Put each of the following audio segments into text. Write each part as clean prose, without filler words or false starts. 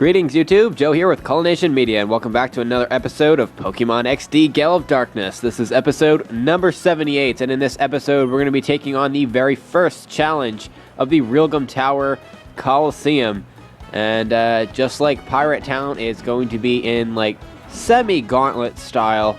Greetings YouTube, Joe here with Colosseum Media, and welcome back to another episode of Pokemon XD Gale of Darkness. This is episode number 78, and in this episode we're going to be taking on the very first challenge of the Realgam Tower Colosseum. And just like Pirate Town, it's going to be in like semi-gauntlet style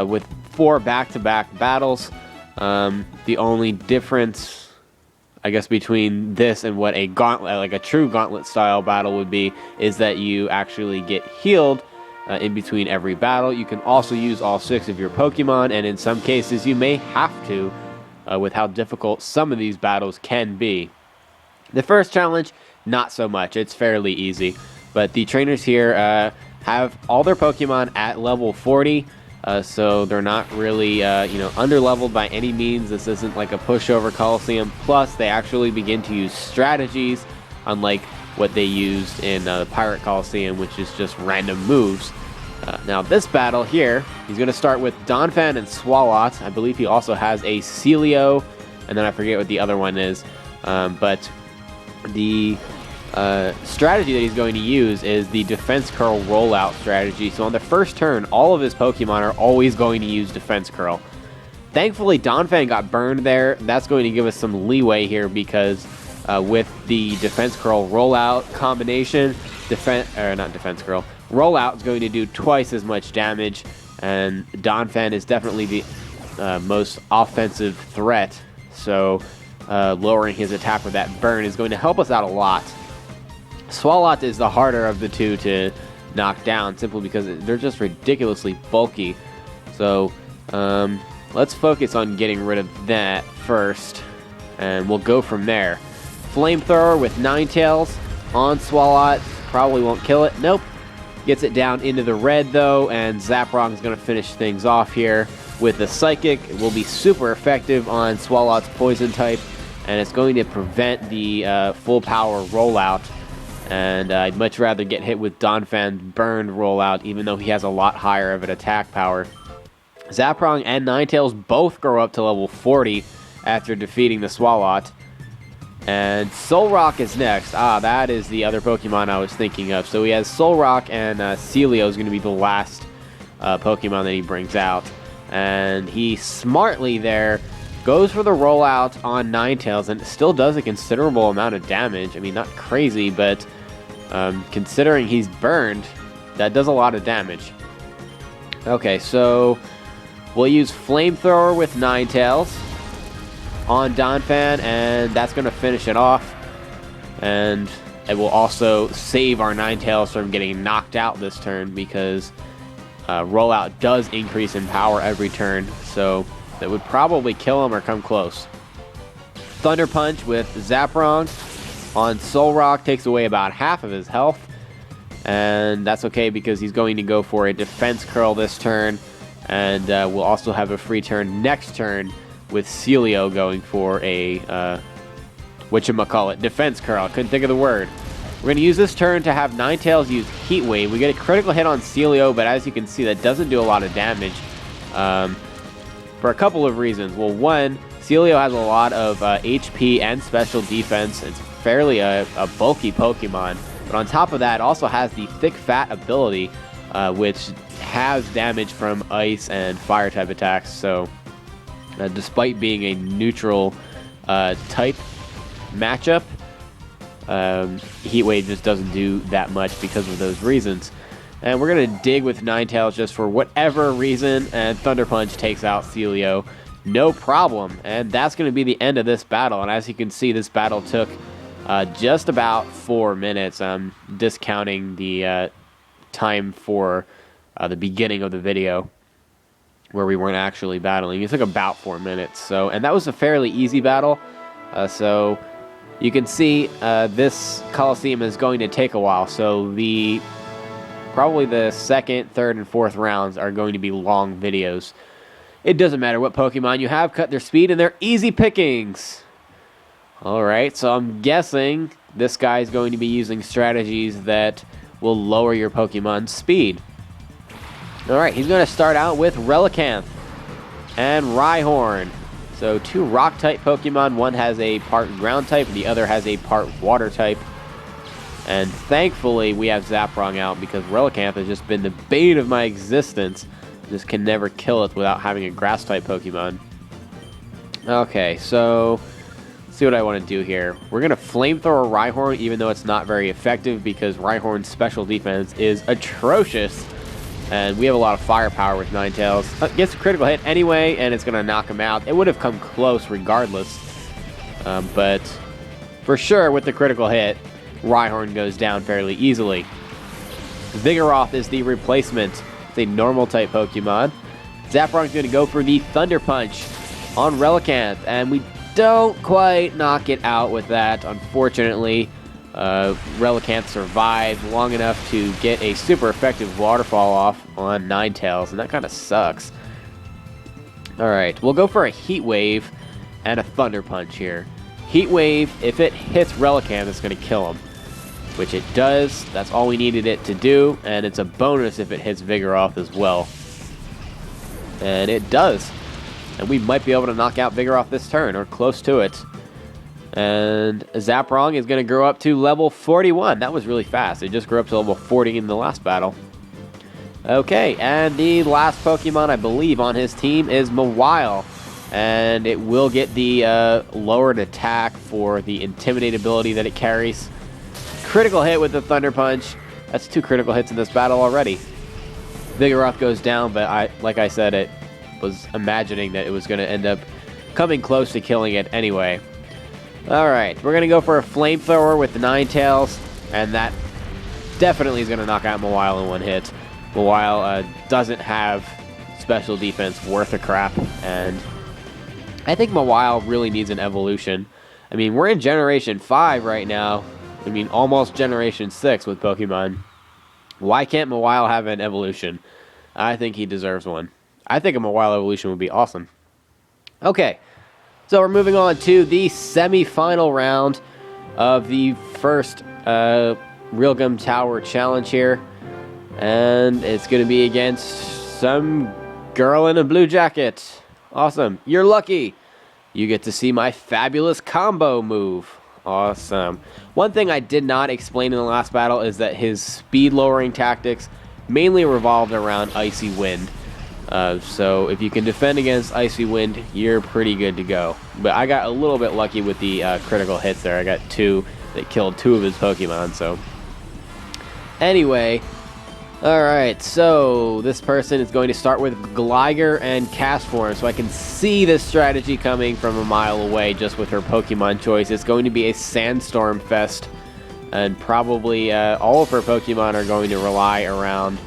with 4 back-to-back battles. The only difference, I guess, between this and what a gauntlet, like a true gauntlet style battle would be, is that you actually get healed in between every battle. You can also use all 6 of your Pokemon, and in some cases you may have to, with how difficult some of these battles can be. The first challenge, not so much. It's fairly easy, but the trainers here have all their Pokemon at level 40. So they're not really, under-leveled by any means. This isn't like a pushover Colosseum. Plus, they actually begin to use strategies, unlike what they used in the Pirate Colosseum, which is just random moves. Now, this battle here, he's going to start with Donphan and Swalot. I believe he also has a Celio, and then I forget what the other one is. But the strategy that he's going to use is the Defense Curl rollout strategy. So on the first turn, all of his Pokemon are always going to use Defense Curl. Thankfully, Donphan got burned there. That's going to give us some leeway here because with the Defense Curl rollout combination, rollout is going to do twice as much damage, and Donphan is definitely the most offensive threat. So lowering his attack with that burn is going to help us out a lot. Swalot is the harder of the two to knock down, simply because they're just ridiculously bulky. So let's focus on getting rid of that first, and we'll go from there. Flamethrower with Ninetales on Swalot. Probably won't kill it. Nope. Gets it down into the red, though, and Zaprong is going to finish things off here with the Psychic. It will be super effective on Swalot's Poison type, and it's going to prevent the full power rollout. And I'd much rather get hit with Donphan's burned rollout, even though he has a lot higher of an attack power. Zaprong and Ninetales both grow up to level 40 after defeating the Swalot. And Solrock is next. That is the other Pokemon I was thinking of. So he has Solrock, and Celio is going to be the last Pokemon that he brings out. And he smartly there goes for the rollout on Ninetales, and it still does a considerable amount of damage. I mean, not crazy, but considering he's burned, that does a lot of damage. Okay, so we'll use Flamethrower with Ninetales on Donphan, and that's going to finish it off. And it will also save our Ninetales from getting knocked out this turn, because rollout does increase in power every turn, so that would probably kill him or come close. Thunder Punch with Zaprong on Solrock takes away about half of his health, and that's okay because he's going to go for a Defense Curl this turn, and we'll also have a free turn next turn with Celio going for a Defense Curl. Couldn't think of the word. We're going to use this turn to have Ninetales use Heat Wave. We get a critical hit on Celio, but as you can see, that doesn't do a lot of damage. For a couple of reasons. Well, one, Celio has a lot of HP and special defense. It's fairly a bulky Pokemon. But on top of that, it also has the Thick Fat ability, which has damage from Ice and Fire type attacks. So, despite being a neutral type matchup, Heat Wave just doesn't do that much because of those reasons. And we're going to dig with Ninetales just for whatever reason, and Thunder Punch takes out Celio. No problem. And that's going to be the end of this battle. And as you can see, this battle took just about 4 minutes. I'm discounting the time for the beginning of the video, where we weren't actually battling. It took about 4 minutes. And that was a fairly easy battle. So you can see this Colosseum is going to take a while. So probably the second, third, and fourth rounds are going to be long videos. It doesn't matter what Pokemon you have, cut their speed, and they're easy pickings. Alright, so I'm guessing this guy is going to be using strategies that will lower your Pokemon's speed. Alright, he's going to start out with Relicanth and Rhyhorn. So 2 Rock-type Pokemon. One has a part Ground type, the other has a part Water type. And thankfully, we have Zaprong out because Relicanth has just been the bane of my existence. Just can never kill it without having a Grass-type Pokemon. Okay, so let's see what I want to do here. We're going to Flamethrower Rhyhorn, even though it's not very effective because Rhyhorn's special defense is atrocious. And we have a lot of firepower with Ninetales. Gets a critical hit anyway, and it's going to knock him out. It would have come close regardless. But for sure, with the critical hit, Rhyhorn goes down fairly easily. Vigoroth is the replacement. It's a normal-type Pokemon. Zaprong's going to go for the Thunder Punch on Relicanth, and we don't quite knock it out with that, unfortunately. Relicanth survived long enough to get a super effective waterfall off on Ninetales, and that kind of sucks. Alright, we'll go for a Heat Wave and a Thunder Punch here. Heat Wave, if it hits Relicanth, it's going to kill him, which it does. That's all we needed it to do, and it's a bonus if it hits Vigoroth as well. And it does. And we might be able to knock out Vigoroth this turn, or close to it. And Zaprong is going to grow up to level 41. That was really fast. It just grew up to level 40 in the last battle. Okay, and the last Pokemon, I believe, on his team is Mawile. And it will get the lowered attack for the Intimidate ability that it carries. Critical hit with the Thunder Punch. That's 2 critical hits in this battle already. Vigoroth goes down, but like I said, it was imagining that it was going to end up coming close to killing it anyway. Alright, we're going to go for a Flamethrower with the Ninetales, and that definitely is going to knock out Mawile in one hit. Mawile doesn't have special defense worth a crap, and I think Mawile really needs an evolution. I mean, we're in Generation 5 right now. I mean, almost Generation 6 with Pokemon. Why can't Mawile have an evolution? I think he deserves one. I think a Mawile evolution would be awesome. Okay, so we're moving on to the semi-final round of the first Realgam Tower challenge here. And it's going to be against some girl in a blue jacket. Awesome. You're lucky. You get to see my fabulous combo move. Awesome. One thing I did not explain in the last battle is that his speed lowering tactics mainly revolved around Icy Wind. So if you can defend against Icy Wind, you're pretty good to go. But I got a little bit lucky with the critical hits there. I got 2 that killed 2 of his Pokemon. So anyway, alright, so this person is going to start with Gligar and Castform. So I can see this strategy coming from a mile away just with her Pokemon choice. It's going to be a Sandstorm Fest. And probably all of her Pokemon are going to rely around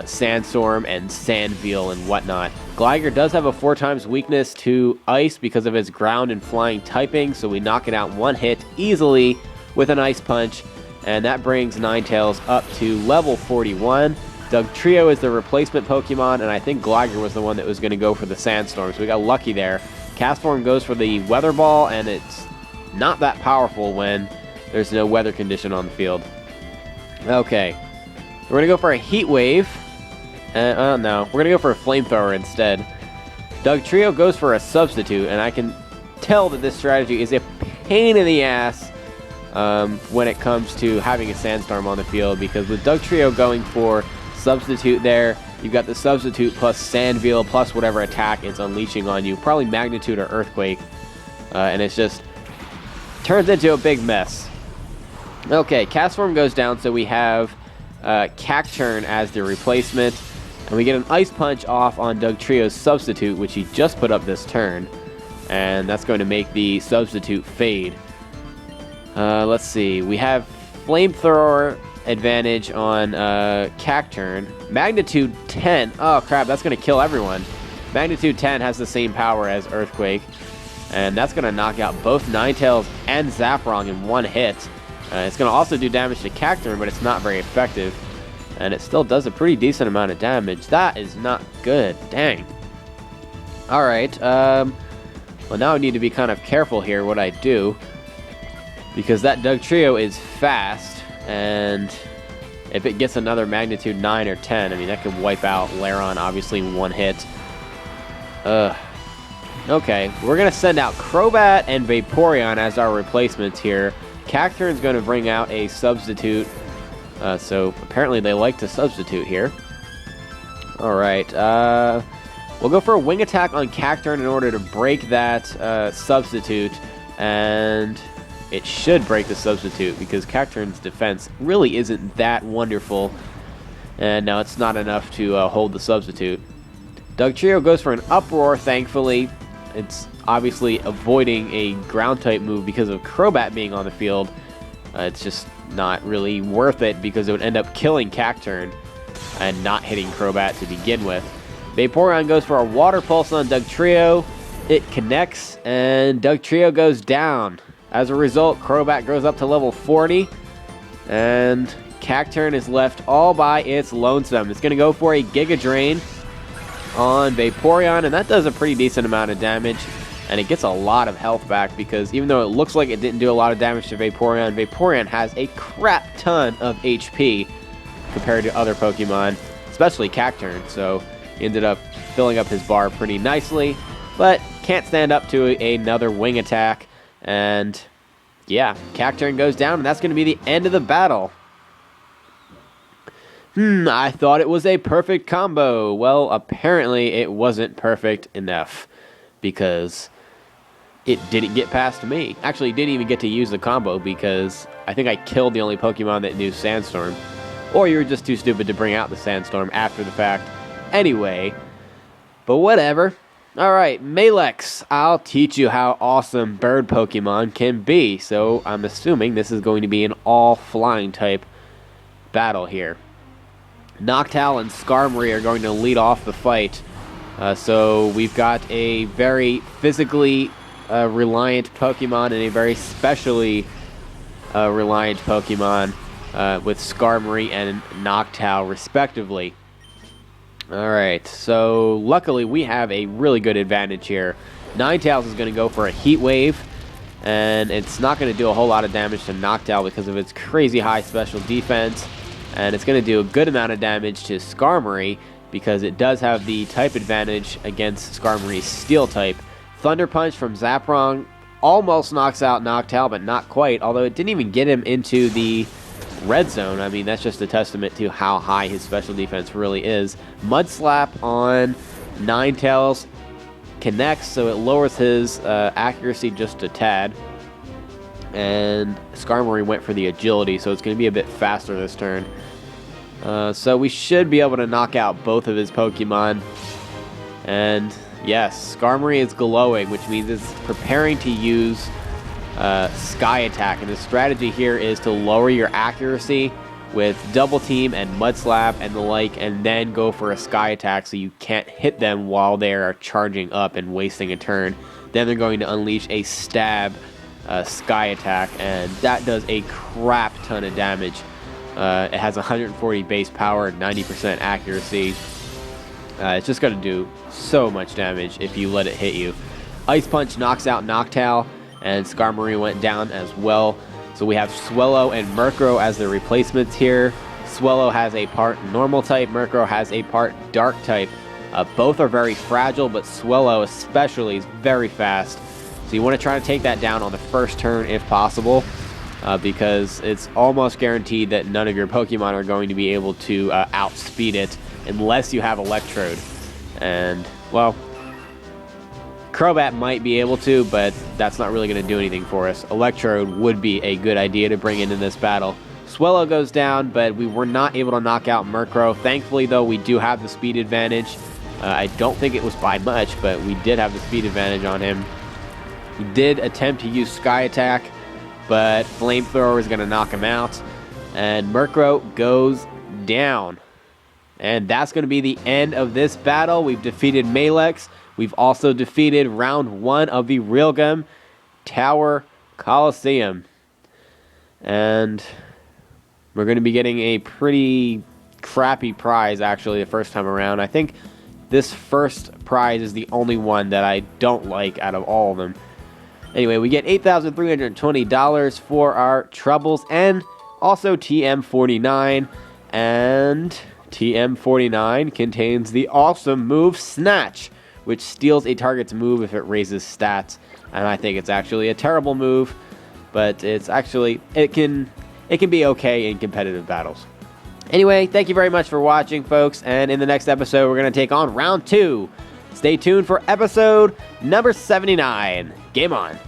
Sandstorm and Sandveil and whatnot. Gligar does have a 4 times weakness to Ice because of its ground and flying typing, so we knock it out in one hit easily with an Ice Punch, and that brings Ninetales up to level 41. Dugtrio is the replacement Pokemon, and I think Gligar was the one that was going to go for the Sandstorm, so we got lucky there. Castform goes for the Weather Ball, and it's not that powerful when there's no weather condition on the field. Okay. We're going to go for a Heat Wave. No, we're going to go for a Flamethrower instead. Dugtrio goes for a Substitute, and I can tell that this strategy is a pain in the ass when it comes to having a Sandstorm on the field, because with Dugtrio going for Substitute there, you've got the Substitute plus Sandveil plus whatever attack it's unleashing on you, probably Magnitude or Earthquake, and it's just turns into a big mess. Okay, Castform goes down, so we have Cacturn as the replacement, and we get an Ice Punch off on Dugtrio's Substitute, which he just put up this turn, and that's going to make the Substitute fade. Let's see, we have Flamethrower advantage on Cacturn. Magnitude 10, oh crap, that's going to kill everyone. Magnitude 10 has the same power as Earthquake, and that's going to knock out both Ninetales and Zaprong in one hit. It's going to also do damage to Cacturn, but it's not very effective. And it still does a pretty decent amount of damage. That is not good. Dang. Alright. Well, now I need to be kind of careful here what I do, because that Dugtrio is fast, and if it gets another Magnitude 9 or 10, I mean, that could wipe out Lairon, obviously, in one hit. Okay, we're going to send out Crobat and Vaporeon as our replacements here. Cacturn's going to bring out a substitute. So apparently they like to substitute here. Alright, we'll go for a wing attack on Cacturn in order to break that substitute, and it should break the substitute because Cacturn's defense really isn't that wonderful, and now it's not enough to hold the substitute. Dugtrio goes for an Uproar, thankfully. It's obviously avoiding a ground-type move because of Crobat being on the field. It's just not really worth it because it would end up killing Cacturn and not hitting Crobat to begin with. Vaporeon goes for a Water Pulse on Dugtrio. It connects, and Dugtrio goes down. As a result, Crobat goes up to level 40, and Cacturn is left all by its lonesome. It's going to go for a Giga Drain on Vaporeon, and that does a pretty decent amount of damage, and it gets a lot of health back because even though it looks like it didn't do a lot of damage to Vaporeon, Vaporeon has a crap ton of HP compared to other Pokemon, especially Cacturn, so he ended up filling up his bar pretty nicely, but can't stand up to another wing attack, and yeah, Cacturn goes down, and that's going to be the end of the battle. I thought it was a perfect combo. Well, apparently it wasn't perfect enough because it didn't get past me. Actually, didn't even get to use the combo because I think I killed the only Pokemon that knew Sandstorm. Or you were just too stupid to bring out the Sandstorm after the fact. Anyway, but whatever. Alright, Malex, I'll teach you how awesome bird Pokemon can be. So I'm assuming this is going to be an all-flying type battle here. Noctowl and Skarmory are going to lead off the fight. So we've got a very physically reliant Pokemon and a very specially reliant Pokemon with Skarmory and Noctowl respectively. Alright, so luckily we have a really good advantage here. Ninetales is going to go for a Heat Wave, and it's not going to do a whole lot of damage to Noctowl because of its crazy high special defense. And it's going to do a good amount of damage to Skarmory because it does have the type advantage against Skarmory's Steel type. Thunder Punch from Zaprong almost knocks out Noctowl, but not quite, although it didn't even get him into the red zone. I mean, that's just a testament to how high his special defense really is. Mud Slap on Ninetales connects, so it lowers his accuracy just a tad. And Skarmory went for the agility, so it's going to be a bit faster this turn. So we should be able to knock out both of his Pokemon. And yes, Skarmory is glowing, which means it's preparing to use Sky Attack. And the strategy here is to lower your accuracy with Double Team and Mud Slap and the like, and then go for a Sky Attack so you can't hit them while they're charging up and wasting a turn. Then they're going to unleash a Stab Sky Attack, and that does a crap ton of damage. It has 140 base power, 90% accuracy. It's just going to do so much damage if you let it hit you. Ice Punch knocks out Noctowl, and Skarmory went down as well. So we have Swellow and Murkrow as the replacements here. Swellow has a part normal type, Murkrow has a part dark type. Both are very fragile, but Swellow especially is very fast. So you want to try to take that down on the first turn if possible, because it's almost guaranteed that none of your Pokemon are going to be able to outspeed it unless you have Electrode. And, well, Crobat might be able to, but that's not really going to do anything for us. Electrode would be a good idea to bring into this battle. Swellow goes down, but we were not able to knock out Murkrow. Thankfully, though, we do have the speed advantage. I don't think it was by much, but we did have the speed advantage on him. He did attempt to use Sky Attack, but Flamethrower is going to knock him out. And Murkrow goes down. And that's going to be the end of this battle. We've defeated Malex. We've also defeated round 1 of the Realgam Tower Colosseum. And we're going to be getting a pretty crappy prize, actually, the first time around. I think this first prize is the only one that I don't like out of all of them. Anyway, we get $8,320 for our Troubles and also TM49. And TM49 contains the awesome move Snatch, which steals a target's move if it raises stats. And I think it's actually a terrible move, but it's actually, it can be okay in competitive battles. Anyway, thank you very much for watching, folks, and in the next episode, we're going to take on round 2. Stay tuned for episode number 79. Game on.